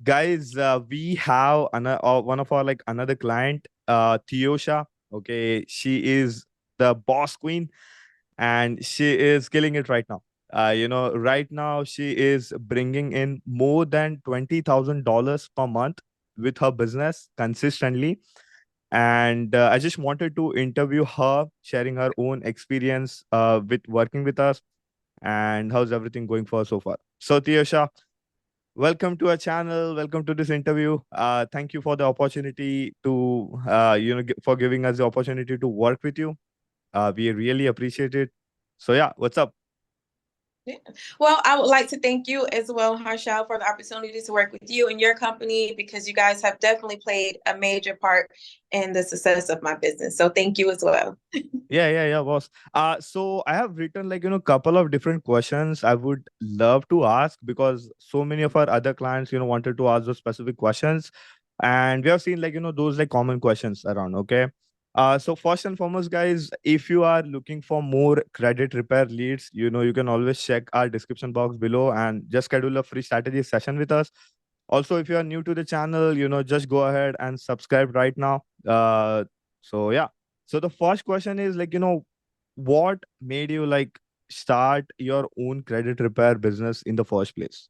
guys, we have one of our like another client, Tiosha. Okay, she is the boss queen, and she is killing it right now. Right now she is bringing in more than $20,000 per month with her business consistently. And I just wanted to interview her, sharing her own experience with working with us, and how's everything going for her so far. So, Tiosha, welcome to our channel. Welcome to this interview. Thank you for the opportunity to, for giving us the opportunity to work with you. We really appreciate it. So, yeah, what's up? Yeah. Well, I would like to thank you as well, Harshal, for the opportunity to work with you and your company because you guys have definitely played a major part in the success of my business. So thank you as well. Yeah, boss. So I have written like, couple of different questions I would love to ask because so many of our other clients, wanted to ask those specific questions. And we have seen like, those like common questions around. Okay. So first and foremost, guys, if you are looking for more credit repair leads, you can always check our description box below and just schedule a free strategy session with us. Also, if you are new to the channel, just go ahead and subscribe right now. So yeah. So the first question is like, what made you like start your own credit repair business in the first place?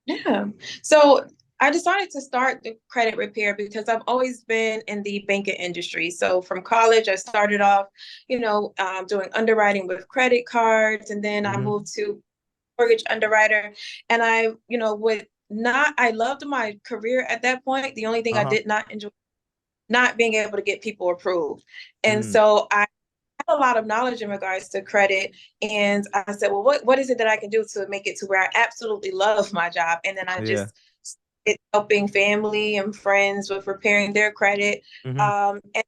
Yeah. So I decided to start the credit repair because I've always been in the banking industry. So from college, I started off, doing underwriting with credit cards, and then I Mm-hmm. moved to mortgage underwriter. And I loved my career at that point. The only thing I Uh-huh. did not enjoy not being able to get people approved. And Mm. so I have a lot of knowledge in regards to credit. And I said, well, what is it that I can do to make it to where I absolutely love my job? And then I Yeah. just started helping family and friends with repairing their credit. Mm-hmm. And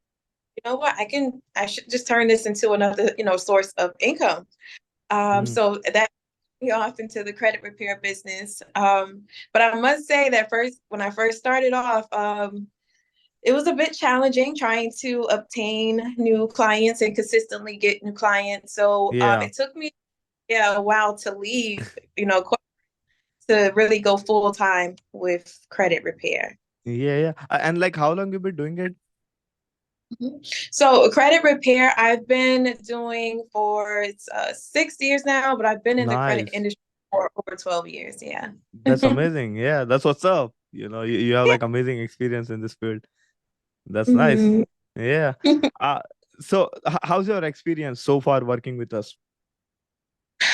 you know what? I should just turn this into another, source of income. Mm. So that me off into the credit repair business. But I must say that when I first started off, it was a bit challenging trying to obtain new clients and consistently get new clients. So Yeah. it took me a while to leave, to really go full time with credit repair. Yeah. And like how long you been doing it? Mhm. So credit repair, I've been doing for 6 years now, but I've been in the credit Nice. industry for over 12 years. Yeah. That's amazing. Yeah, that's what's up. You have Yeah. like amazing experience in this field. That's nice. Mhm. Yeah. Uh, so how's your experience so far working with us?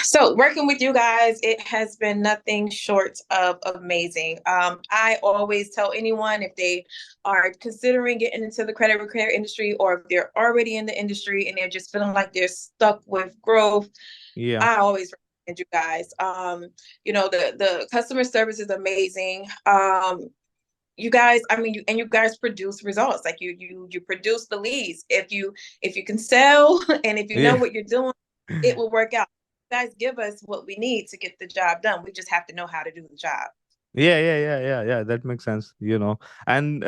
So working with you guys, it has been nothing short of amazing. I always tell anyone if they are considering getting into the credit repair industry or if they're already in the industry and they're just feeling like they're stuck with growth, Yeah. I always recommend you guys. The customer service is amazing. You guys, and you guys produce results. Like you produce the leads. If you can sell and if you know Yeah. what you're doing, it will work out. You guys give us what we need to get the job done. We just have to know how to do the job. Yeah. That makes sense. And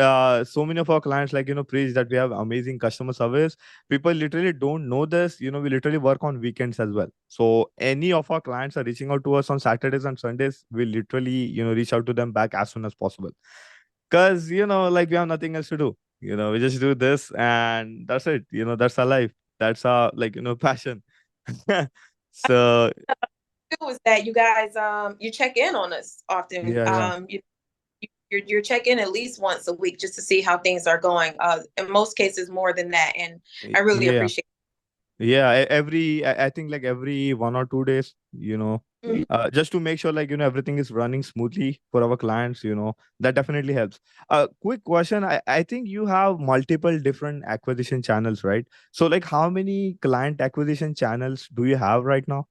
so many of our clients, like, preach that we have amazing customer service. People literally don't know this. We literally work on weekends as well. So any of our clients are reaching out to us on Saturdays and Sundays. We literally, reach out to them back as soon as possible. Because, like we have nothing else to do. We just do this and that's it. That's our life. That's our, like, passion. So, Two is that you guys you check in on us often. yeah. You're checking at least once a week just to see how things are going. In most cases, more than that, and I really Yeah. appreciate. Yeah, I think like every 1 or 2 days, Mhm. just to make sure like everything is running smoothly for our clients, that definitely helps. Quick question, I think you have multiple different acquisition channels, right? So like how many client acquisition channels do you have right now?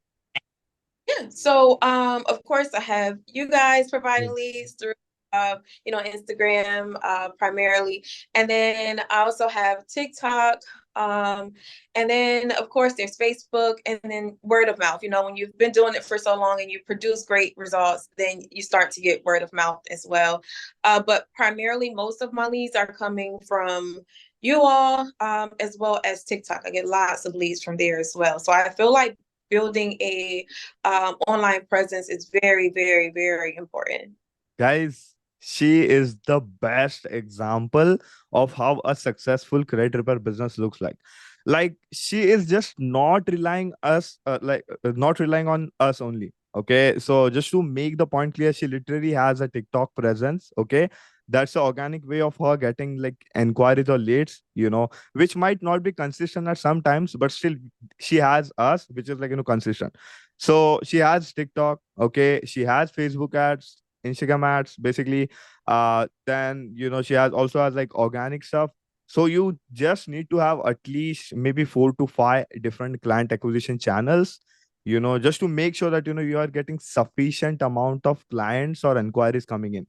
Yeah. So, of course, I have you guys Yeah. providing leads through, Instagram, primarily, and then I also have TikTok, and then of course there's Facebook, and then word of mouth. When you've been doing it for so long and you produce great results, then you start to get word of mouth as well. But primarily, most of my leads are coming from you all, as well as TikTok. I get lots of leads from there as well. So I feel like building a online presence is very, very, very important. Guys, She is the best example of how a successful credit repair business looks like. Like she is just not relying us not relying on us only. Okay, so just to make the point clear, she literally has a TikTok presence. Okay, that's the organic way of her getting like inquiries or leads, which might not be consistent at some times, but still she has us, which is like consistent. So she has TikTok. Okay, she has Facebook ads, Instagram ads, basically. Then she also has like organic stuff. So you just need to have at least maybe 4 to 5 different client acquisition channels, just to make sure that you are getting sufficient amount of clients or inquiries coming in.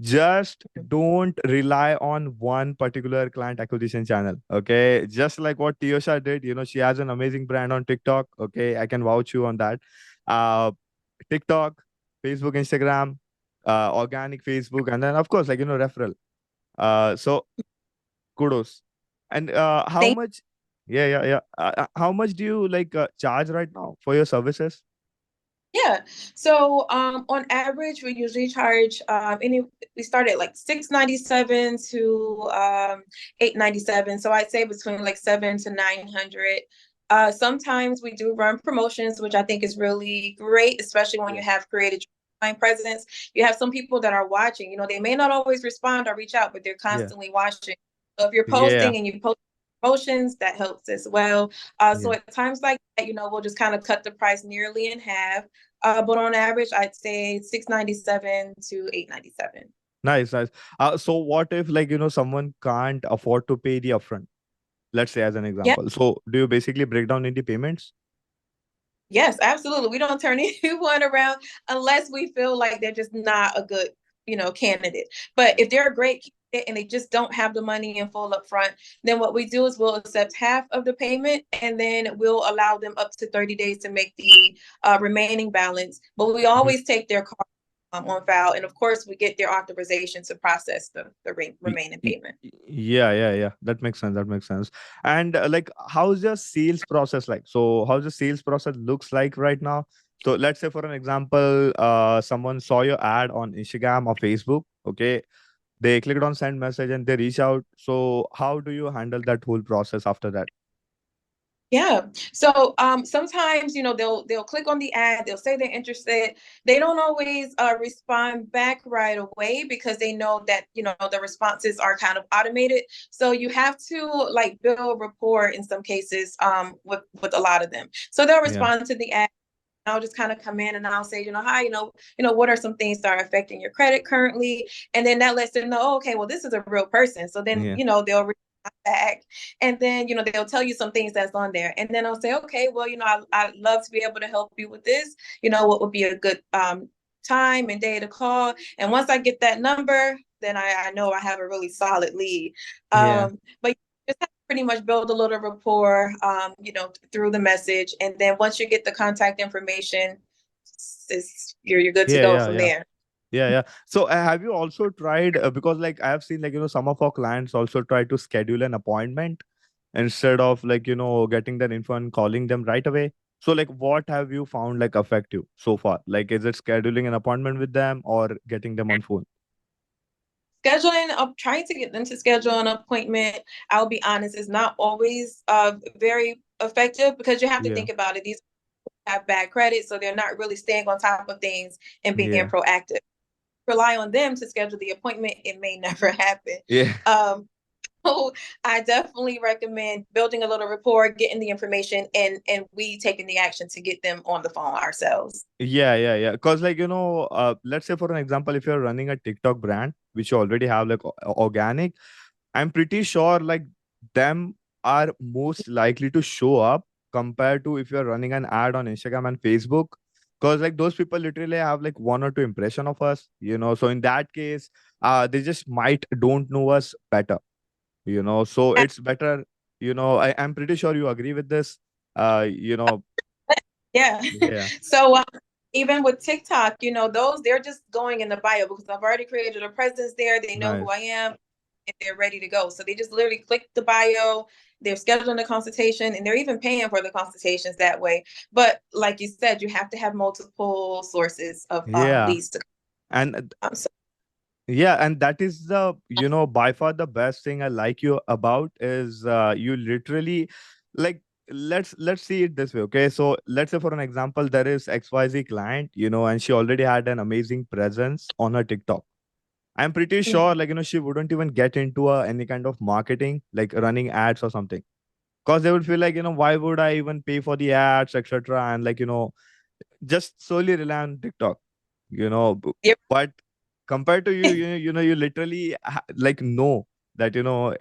Just don't rely on one particular client acquisition channel. Okay, just like what Tiosha did. She has an amazing brand on TikTok. Okay, I can vouch you on that. uh TikTok, Facebook, Instagram, organic Facebook, and then of course, like referral. So kudos. And how Thank much? Yeah, yeah, yeah. How much do you like charge right now for your services? Yeah. So on average, we usually charge we start at like 697 to 897. So I'd say between like 7 to 900. Sometimes we do run promotions, which I think is really great, especially when Yeah. you have created online presence. You have some people that are watching. They may not always respond or reach out, but they're Yeah. constantly watching. So if you're Yeah. posting and you post promotions, that helps as well. So Yeah. at times like that, we'll just kind of cut the price nearly in half. But on average, I'd say 697 to 897. Nice, nice. So what if like someone can't afford to pay the upfront? Let's say as an Yeah, example. So do you basically break down into payments? yes, absolutely. We don't turn anyone around unless we feel like they're just not a good, candidate. But Yeah. if they're a great candidate and they just don't have the money in full upfront, then what we do is we'll accept half of the payment and then we'll allow them up to 30 days to make the remaining balance. But we always take their card on file, and of course, we get their authorization to process the Y- remaining y- payment. Yeah, yeah, yeah. That makes sense. That makes sense. And like, how's your sales process like? So, how's the sales process looks like right now? So, let's say for an example, someone saw your ad on Instagram or Facebook. Okay, they clicked on send message and they reach out. So, how do you handle that whole process after that? Yeah. So sometimes they'll click on the ad, they'll say they're interested. They don't always respond back right away because they know that the responses are kind of automated. So you have to like build rapport in some cases with a lot of them. So they'll Yeah, respond to the ad. I'll just kind of come in and I'll say, hi, what are some things that are affecting your credit currently? And then that lets them know, oh, okay, well, this is a real person. So then, yeah, they'll respond back and then, they'll tell you some things that's on there. And then I'll say, okay, well, I'd love to be able to help you with this. What would be a good time and day to call? And once I get that number, then I know I have a really solid lead. yeah. But just have to pretty much build a little rapport, through the message, and then once you get the contact information, you're good to Yeah, go yeah, from yeah. there. Yeah, yeah. So have you also tried because like I have seen like some of our clients also try to schedule an appointment instead of like getting their info and calling them right away. So like what have you found like effective so far? Like is it scheduling an appointment with them or getting them on phone? Scheduling, I'm trying to get them to schedule an appointment. I'll be honest, is not always very effective because you have to Yeah. think about it. These have bad credit, so they're not really staying on top of things and being Yeah. proactive. Rely on them to schedule the appointment, it may never happen. Yeah. Um, so I definitely recommend building a little rapport, getting the information, and we taking the action to get them on the phone ourselves. Yeah, yeah, yeah. Because like let's say for an example, if you're running a TikTok brand, which you already have like organic, I'm pretty sure like them are most likely to show up compared to if you're running an ad on Instagram and Facebook. Because like those people literally have like 1 or 2 impression of us. So in that case, they just might don't know us better. So it's better, I'm pretty sure you agree with this. Uh, you know, Yeah. yeah, So even with TikTok, those they're just going in the bio because I've already created a presence there. They know who I nice. am and they're ready to go. So they just literally click the bio, they're scheduling a consultation, and they're even paying for the consultations that way. But like you said, you have to have multiple sources of Yeah. leads to And come. So Yeah, and that is the, by far the best thing I like you about is you literally like let's see it this way, okay? So let's say for an example, there is XYZ client, and she already had an amazing presence on her TikTok. I'm pretty sure, Mhm. like, she wouldn't even get into any kind of marketing, like running ads or something. Because they would feel like, why would I even pay for the ads, etc. And like, just solely rely on TikTok, Yep. but compared to you, you literally like know that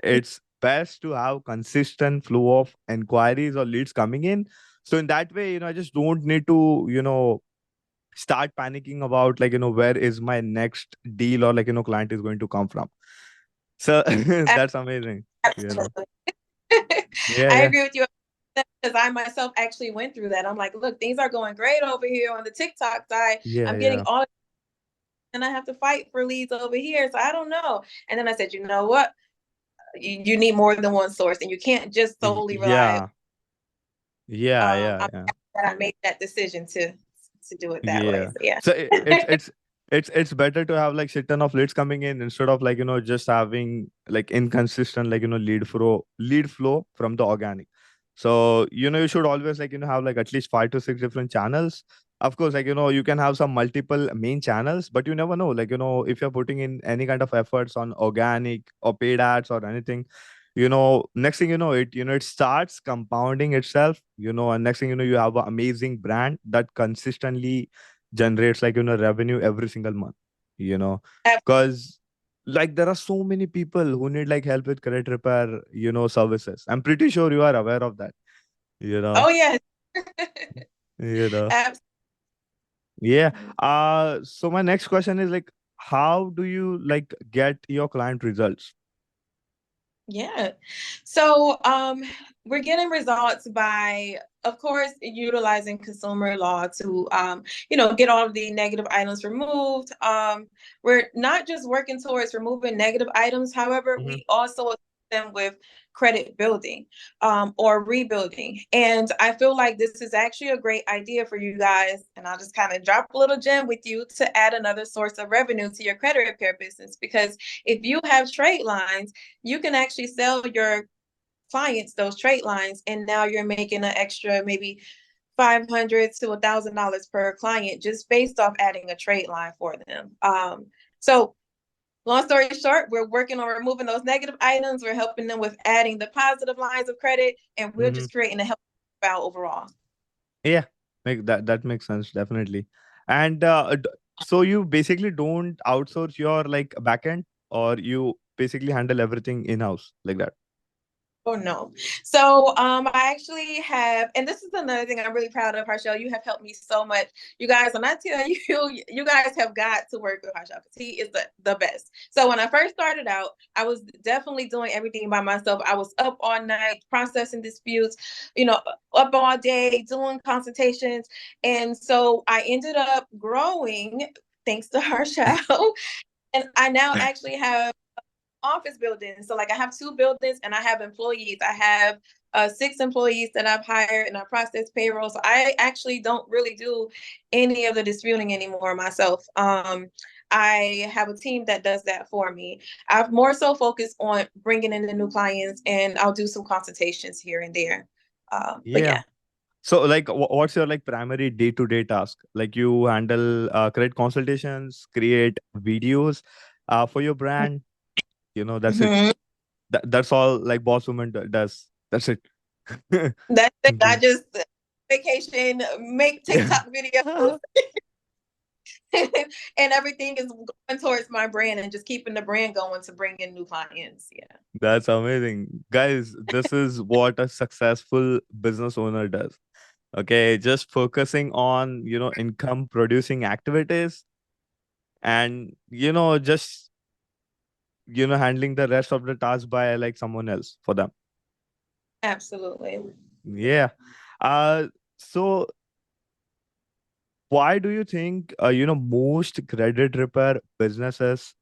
it's best to have consistent flow of inquiries or leads coming in. So in that way, I just don't need to start panicking about like where is my next deal or like client is going to come from. So that's amazing. you know Absolutely. yeah, I yeah, agree with you because I myself actually went through that. I'm like, look, things are going great over here on the TikTok side. yeah, I'm getting yeah, all, and I have to fight for leads over here. So I don't know. And then I said, you know what? You need more than one source, and you can't just solely rely. yeah, yeah, yeah, I'm yeah. happy that I made that decision to do it that way. Yeah. So yeah. So it's better to have like shit ton of leads coming in instead of like just having like inconsistent like lead flow from the organic. So you should always like have like at least 5 to 6 different channels. Of course, like you can have some multiple main channels, but you never know like if you're putting in any kind of efforts on organic or paid ads or anything, next thing it starts compounding itself, and next thing you have an amazing brand that consistently generates like revenue every single month, you know Ab- because like there are so many people who need like help with credit repair services. I'm pretty sure you are aware of that, you know oh yeah. you know Absolutely. yeah. So my next question is like, how do you like get your client results? Yeah. So we're getting results by, of course, utilizing consumer law to get all of the negative items removed. We're not just working towards removing negative items, however, Hmm. we also assist them with credit building or rebuilding. And I feel like this is actually a great idea for you guys. And I'll just kind of drop a little gem with you to add another source of revenue to your credit repair business. Because if you have trade lines, you can actually sell your clients those trade lines, and now you're making an extra maybe $500 to $1,000 per client just based off adding a trade line for them. So long story short, we're working on removing those negative items. We're helping them with adding the positive lines of credit, and we're Hmm. just creating a healthy file overall. Yeah, make that makes sense definitely. And so you basically don't outsource your like backend, or you basically handle everything in house like that. Oh no. So I actually have, and this is another thing I'm really proud of, Harshal. You have helped me so much. You guys, when I tell you, you guys have got to work with Harshal because he is the best. So when I first started out, I was definitely doing everything by myself. I was up all night processing disputes, up all day doing consultations. And so I ended up growing thanks to Harshal. And I now actually have office buildings. So like I have two buildings and I have employees. I have 6 employees that I've hired and I process payroll. So I actually don't really do any of the disputing anymore myself. I have a team that does that for me. I've more so focused on bringing in the new clients and I'll do some consultations here and there. But Yeah. yeah. So like what's your like primary day-to-day task? Like you handle credit consultations, create videos for your brand, that's it. Mhm. That's all like boss woman does. That's it. That's it. I Mhm. just vacation, make Yeah. TikTok videos, and everything is going towards my brand and just keeping the brand going to bring in new clients. Yeah. That's amazing. Guys, this is what a successful business owner does. Okay, just focusing on, income producing activities and, just, handling the rest of the task by like someone else for them. Absolutely. Yeah. So why do you think, most credit repair businesses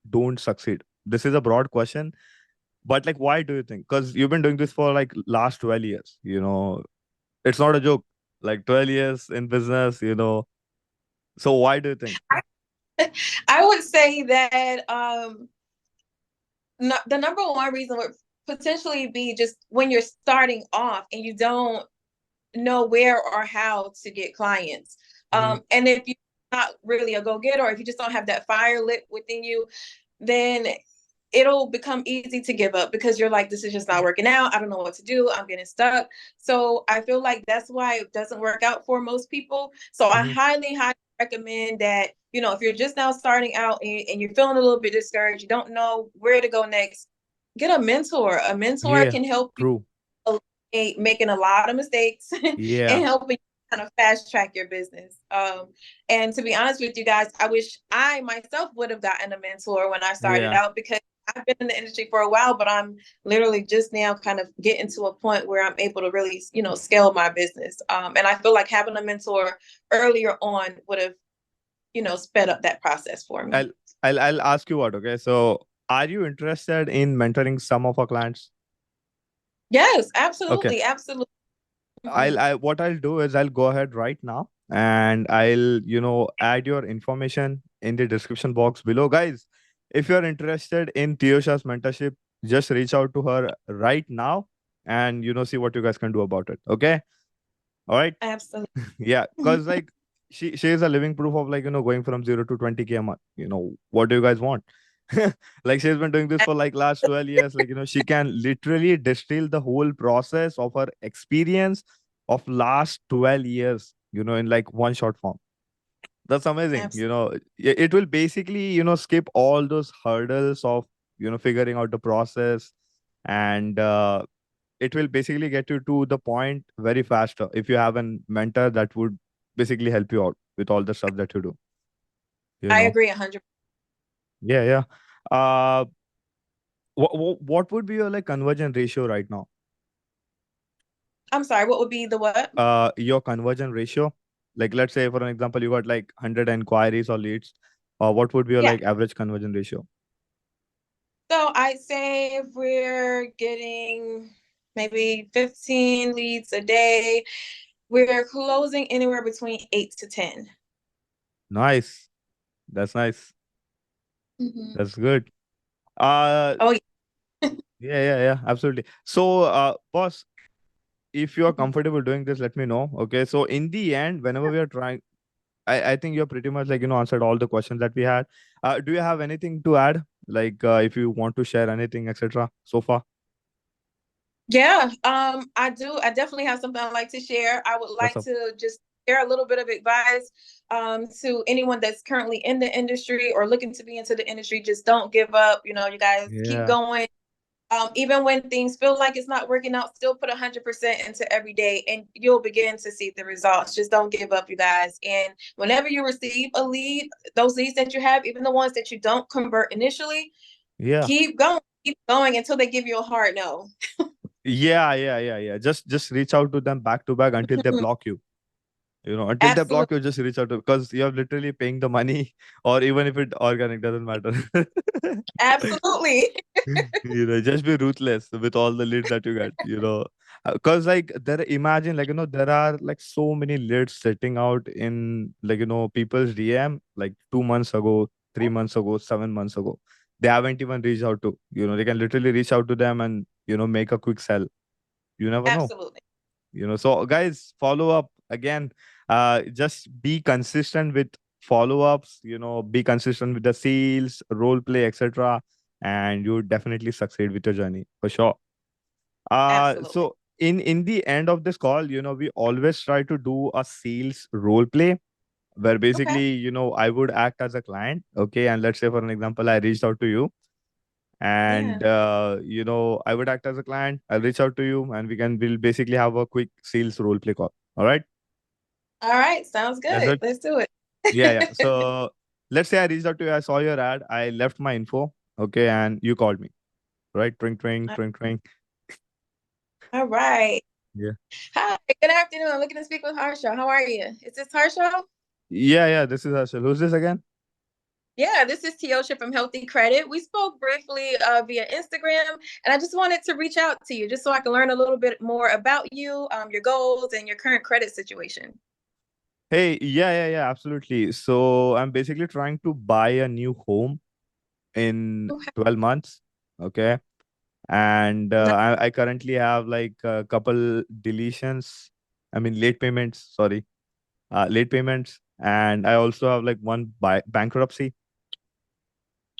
don't succeed? This is a broad question, but like, why do you think? Because you've been doing this for like last 12 years, it's not a joke. Like 12 years in business. So why do you think? I would say that no, the number one reason would potentially be just when you're starting off and you don't know where or how to get clients. Mhm. And if you're not really a go-getter, or if you just don't have that fire lit within you, then it'll become easy to give up because you're like, this is just not working out. I don't know what to do. I'm getting stuck. So I feel like that's why it doesn't work out for most people. So I Mhm. highly, highly recommend that, if you're just now starting out and you're feeling a little bit discouraged, you don't know where to go next, get a mentor. A mentor Yeah. can help you True. making a lot of mistakes and Yeah. helping you kind of fast track your business. And to be honest with you guys, I wish I myself would have gotten a mentor when I started Yeah. out, because I've been in the industry for a while, but I'm literally just now kind of getting to a point where I'm able to really, scale my business. And I feel like having a mentor earlier on would have, sped up that process for me. I'll I'll ask you what, okay? So are you interested in mentoring some of our clients? Yes, Okay. absolutely, absolutely. I'll Mhm. I what I'll do is I'll go ahead right now and I'll, add your information in the description box below. Guys, if you're interested in Tiosha's mentorship, just reach out to her right now and see what you guys can do about it. Okay? All right. Absolutely. Yeah, because like she is a living proof of, like, going from 0 to 20K a month. What do you guys want? Like, she's been doing this for like last 12 years. Like, she can literally distill the whole process of her experience of last 12 years, in like one short form. That's amazing. Absolutely. It will basically, skip all those hurdles of, figuring out the process, and it will basically get you to the point very faster if you have a mentor that would basically help you out with all the stuff that you do, you I know agree 100. yeah, yeah. uh what would be your like conversion ratio right now? I'm sorry, what would be the what? Your conversion ratio, like, let's say for an example, you got like 100 inquiries or leads, what would be your Yeah. like average conversion ratio? So I'd say if we're getting maybe 15 leads a day, we're closing anywhere between 8 to 10. Nice. That's nice. Mhm. That's good. uh Oh, yeah. yeah, yeah, yeah, absolutely. So, boss, if you are Mhm. comfortable doing this, let me know. Okay. So in the end, whenever we are trying, I think you're pretty much like, answered all the questions that we had. Do you have anything to add? Like, if you want to share anything, etc. so far? Yeah, I do. I definitely have something I'd like to share. I would What's like up? to just share a little bit of advice to anyone that's currently in the industry or looking to be into the industry. Just don't give up. You guys keep Yeah. going. Even when things feel like it's not working out, still put 100% into every day and you'll begin to see the results. Just don't give up, you guys. And whenever you receive a lead, those leads that you have, even the ones that you don't convert initially, Yeah. keep going until they give you a hard no. Yeah. Yeah. Yeah. Yeah. Just reach out to them back to back until they block you. Until they block Absolutely. you, just reach out to, because you're literally paying the money, or even if it organic, doesn't matter. Absolutely. Just be ruthless with all the leads that you get, because like there, imagine, like, there are like so many leads sitting out in, like, people's DM like 2 months ago, 3 months ago, 7 months ago. They haven't even reached out to, they can literally reach out to them and, make a quick sell. You never know. Absolutely. So guys, follow up again. Just be consistent with follow-ups, be consistent with the sales, role play, etc., and you definitely succeed with your journey for sure. Absolutely. So in the end of this call, we always try to do a sales role play where Okay. basically, I would act as a client. Okay, and let's say for an example, I reached out to you, Yeah. and I would act as a client. I'll reach out to you and we'll basically have a quick sales role play call. All right. All right. Sounds That's good. it. Let's do Yeah, yeah. it. So let's say I reached out to you, I saw your ad, I left my info, okay, and you called me, right? Twing, twing, twing, twing. All right. Yeah. Hi. Good afternoon. I'm looking to speak with Harshal. How are you? Is this Harshal? Yeah, yeah. This is Harshal. Who's this again? Yeah, this is Tiosha from Healthy Credit. We spoke briefly via Instagram, and I just wanted to reach out to you just so I can learn a little bit more about you, your goals, and your current credit situation. Hey, yeah, absolutely. So I'm basically trying to buy a new home in Okay. 12 months. Okay. And I currently have like a couple deletions. I mean, late payments, sorry, late payments. And I also have like one bankruptcy.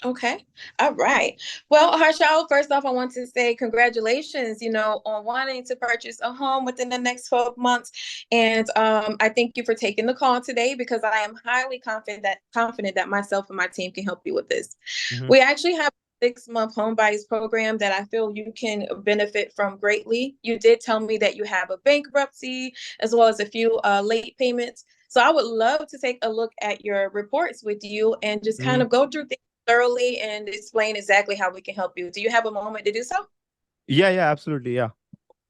Okay. All right. Well, Harshal, first off, I want to say congratulations, on wanting to purchase a home within the next 12 months. And I thank you for taking the call today because I am highly confident that myself and my team can help you with this. Mm-hmm. We actually have a 6-month home buyers program that I feel you can benefit from greatly. You did tell me that you have a bankruptcy as well as a few late payments. So I would love to take a look at your reports with you and just kind Mm-hmm. of go through things thoroughly and explain exactly how we can help you. Do you have a moment to do so? Yeah, absolutely. Yeah.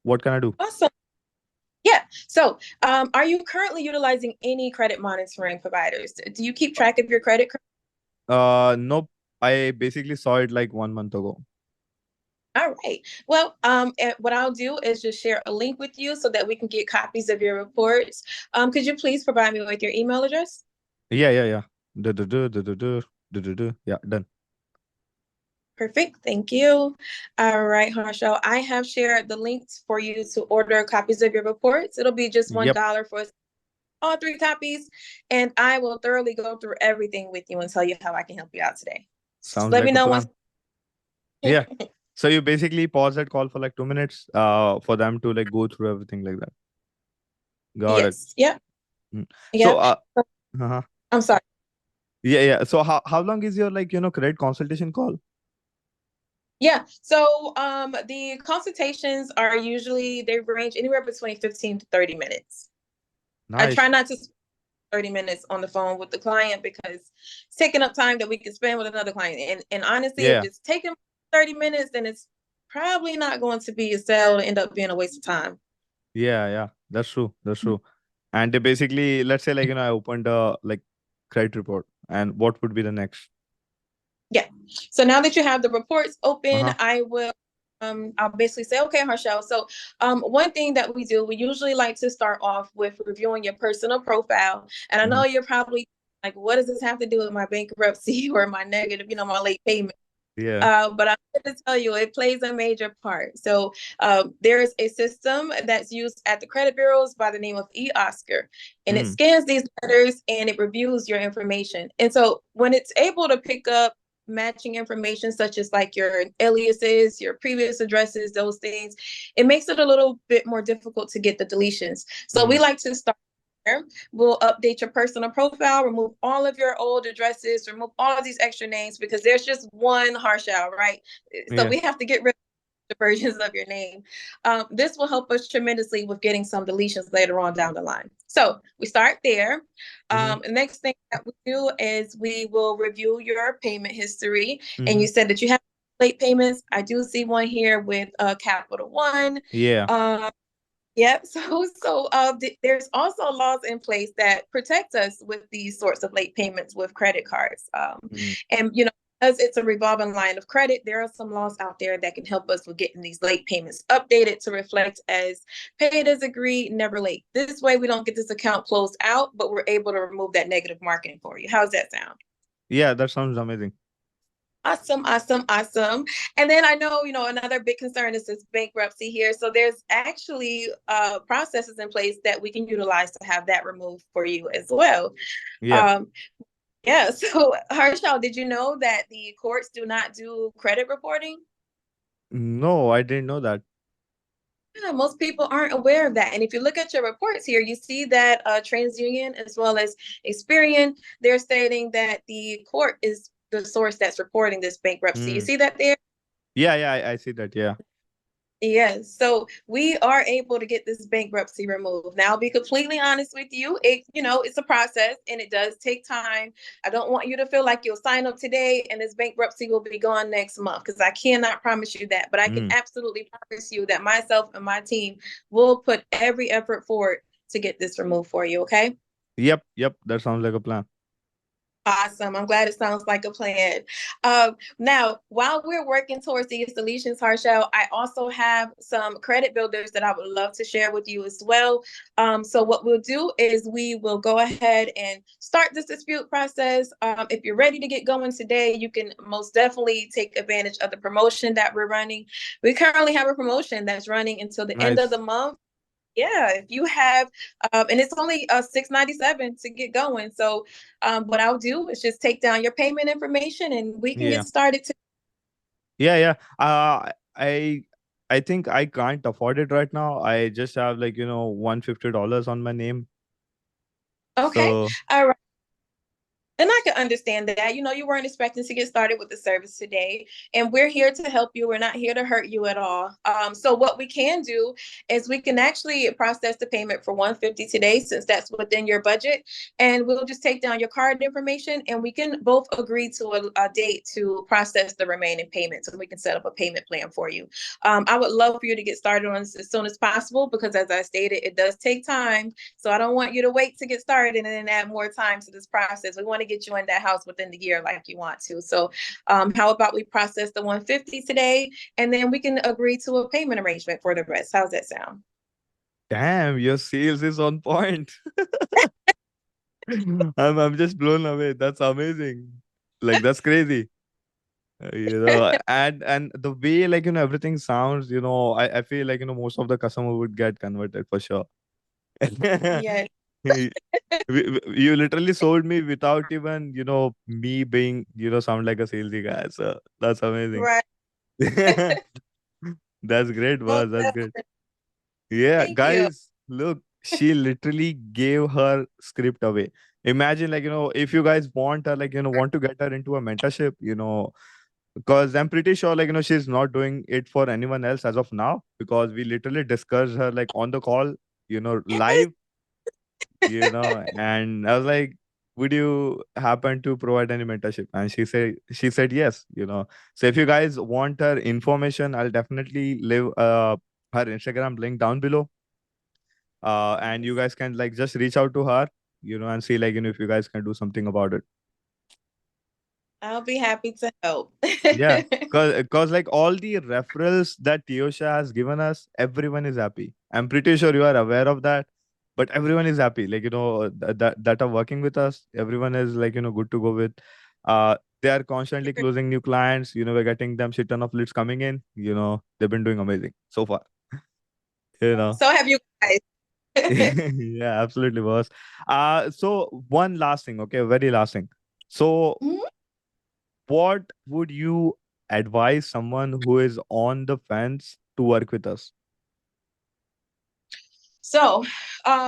What can I do? Awesome. Yeah. So, are you currently utilizing any credit monitoring providers? Do you keep track of your credit? Nope. I basically saw it like 1 month ago. All right. Well, and what I'll do is just share a link with you so that we can get copies of your reports. Could you please provide me with your email address? Yeah. Do. Yeah, done. Perfect. Thank you. All right, Harshal. I have shared the links for you to order copies of your reports. It'll be just Yep. $1 for all 3 copies, and I will thoroughly go through everything with you and tell you how I can help you out today. Just Sounds let me like a know once. plan. Yeah. So you basically pause that call for like 2 minutes for them to like go through everything like that. Got it. Yes. Yep. Mm. So Yep. uh-huh. I'm sorry. Yeah. So how long is your like credit consultation call? Yeah. So the consultations are usually they range anywhere between 15 to 30 minutes. I try Nice. not to spend 30 minutes on the phone with the client because it's taking up time that we could spend with another client. And honestly, if Yeah. it's taking 30 minutes, then it's probably not going to be a sale to end up being a waste of time. Yeah. That's true. That's true. And they basically, let's say like I opened a like credit report, and what would be the next? Yeah. So now that you have the reports open, Uh-huh. I'll basically say, okay, Harshal. So one thing that we do, we usually like to start off with reviewing your personal profile. And I Hmm. know you're probably like, what does this have to do with my bankruptcy or my negative, my late payment? Yeah. But I'm going to tell you, it plays a major part. So there's a system that's used at the credit bureaus by the name of eOscar, and it Mm. scans these letters and it reviews your information. And so when it's able to pick up matching information such as like your aliases, your previous addresses, those things, it makes it a little bit more difficult to get the deletions. So we Mm. like to start there. We'll update your personal profile, remove all of your old addresses, remove all of these extra names because there's just one Harshal, right? So Yeah. we have to get rid of the versions of your name. This will help us tremendously with getting some deletions later on down the line. So we start there. Mm-hmm. The next thing that we do is we will review your payment history. And Mm-hmm. you said that you have late payments. I do see one here with Capital One. Yeah. Um, Yep. So there's also laws in place that protect us with these sorts of late payments with credit cards. Mm. And as it's a revolving line of credit, there are some laws out there that can help us with getting these late payments updated to reflect as paid as agreed, never late. This way, we don't get this account closed out, but we're able to remove that negative marketing for you. How's that sound? Yeah, that sounds amazing. Awesome, awesome, awesome. And then I know, another big concern is this bankruptcy here. So there's actually processes in place that we can utilize to have that removed for you as well. Yeah. Um, yeah. So Harshal, did you know that the courts do not do credit reporting? No, I didn't know that. Yeah, most people aren't aware of that. And if you look at your reports here, you see that TransUnion as well as Experian, they're stating that the court is the source that's reporting this bankruptcy. You Mm. see that there? Yeah, I see that. Yeah. Yes, so we are able to get this bankruptcy removed. Now, I'll be completely honest with you. It's a process and it does take time. I don't want you to feel like you'll sign up today and this bankruptcy will be gone next month because I cannot promise you that. But I can Mm. absolutely promise you that myself and my team will put every effort forward to get this removed for you. Okay. Yep. That sounds like a plan. Awesome. I'm glad it sounds like a plan. Now, while we're working towards these solutions, Harshel, I also have some credit builders that I would love to share with you as well. So, what we'll do is we will go ahead and start this dispute process. If you're ready to get going today, you can most definitely take advantage of the promotion that we're running. We currently have a promotion that's running until the end of the Nice. month. Yeah, if you have, and it's only $6.97 to get going. So, what I'll do is just take down your payment information, and we can get Yeah. started. Yeah, yeah. I I think I can't afford it right now. I just have like, $150 on my name. Okay, So all right. And I can understand that. You weren't expecting to get started with the service today, and we're here to help you. We're not here to hurt you at all. So what we can do is we can actually process the payment for 150 today, since that's within your budget, and we'll just take down your card information, and we can both agree to a date to process the remaining payments, and we can set up a payment plan for you. I would love for you to get started on this as soon as possible because, as I stated, it does take time. So I don't want you to wait to get started and then add more time to this process. We want to get you in that house within the year like you want to. So how about we process the 150 today, and then we can agree to a payment arrangement for the rest? How's that sound? damn, your sales is on point. I'm just blown away. That's amazing. Like that's crazy. And the way like everything sounds, I feel like most of the customer would get converted for sure. Yeah. You you literally sold me without even me being sound like a salesy guy. So that's amazing. Right. That's great, Most boss. That's great. definitely. Yeah, Thank you. guys, look, she literally gave her script away. Imagine, like, if you guys want her, like, want to get her into a mentorship, because I'm pretty sure, like, she's not doing it for anyone else as of now, because we literally discussed her, like, on the call, live, and I was like, would you happen to provide any mentorship? And she said yes, So if you guys want her information, I'll definitely leave her Instagram link down below, and you guys can like just reach out to her, and see like if you guys can do something about it. I'll be happy to help. Yeah, because like all the referrals that Tiosha has given us, everyone is happy. I'm pretty sure you are aware of that, but everyone is happy. Like that are working with us, everyone is like good to go with. They are constantly closing new clients. We're getting them shit ton of leads coming in. They've been doing amazing so far. You know. So have you guys. Yeah, absolutely, boss. So one last thing, okay, very last thing. So, what would you advise someone who is on the fence to work with us? So,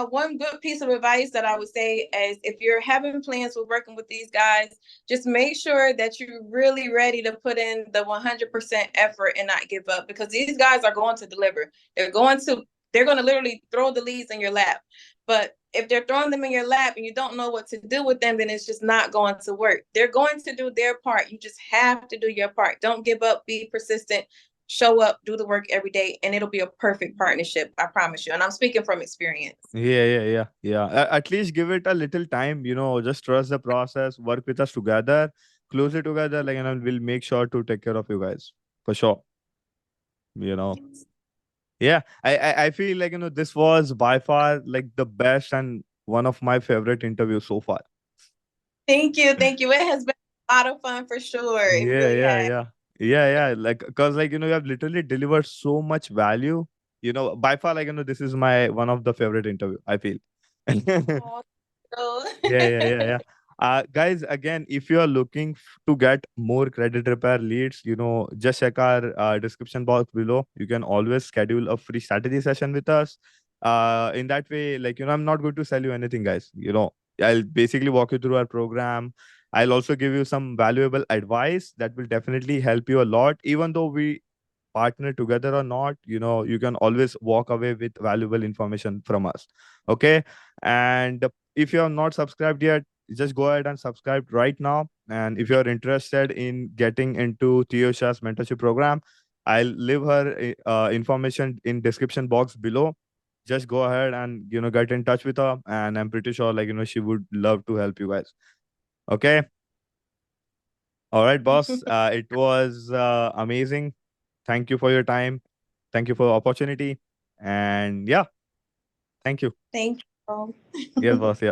one good piece of advice that I would say is if you're having plans for working with these guys, just make sure that you're really ready to put in the 100% effort and not give up, because these guys are going to deliver. They're going to literally throw the leads in your lap. But if they're throwing them in your lap and you don't know what to do with them, then it's just not going to work. They're going to do their part. You just have to do your part. Don't give up. Be persistent, show up, do the work every day, and it'll be a perfect partnership. I promise you. And I'm speaking from experience. Yeah, yeah, yeah, yeah. At least give it a little time, just trust the process, work with us together, closely together, like, we'll make sure to take care of you guys for sure. You know. Yeah, I feel like this was by far like the best and one of my favorite interviews so far. Thank you. Thank you. It has been a lot of fun for sure. It Yeah, really yeah, has. yeah. Yeah, yeah. Like, cause like, you have literally delivered so much value. By far, like, this is my one of the favorite interview, I feel. Oh, so. Yeah, yeah, yeah, yeah. Guys, again, if you are looking to get more credit repair leads, just check our description box below. You can always schedule a free strategy session with us. In that way, like, I'm not going to sell you anything, guys. I'll basically walk you through our program. I'll also give you some valuable advice that will definitely help you a lot. Even though we partner together or not, you can always walk away with valuable information from us. Okay. And if you have not subscribed yet, just go ahead and subscribe right now. And if you're interested in getting into Tiosha's mentorship program, I'll leave her information in description box below. Just go ahead and get in touch with her, and I'm pretty sure like she would love to help you guys. Okay. All right, boss. It was amazing. Thank you for your time. Thank you for the opportunity. And yeah, thank you. Thank you. Yes, boss. Yeah.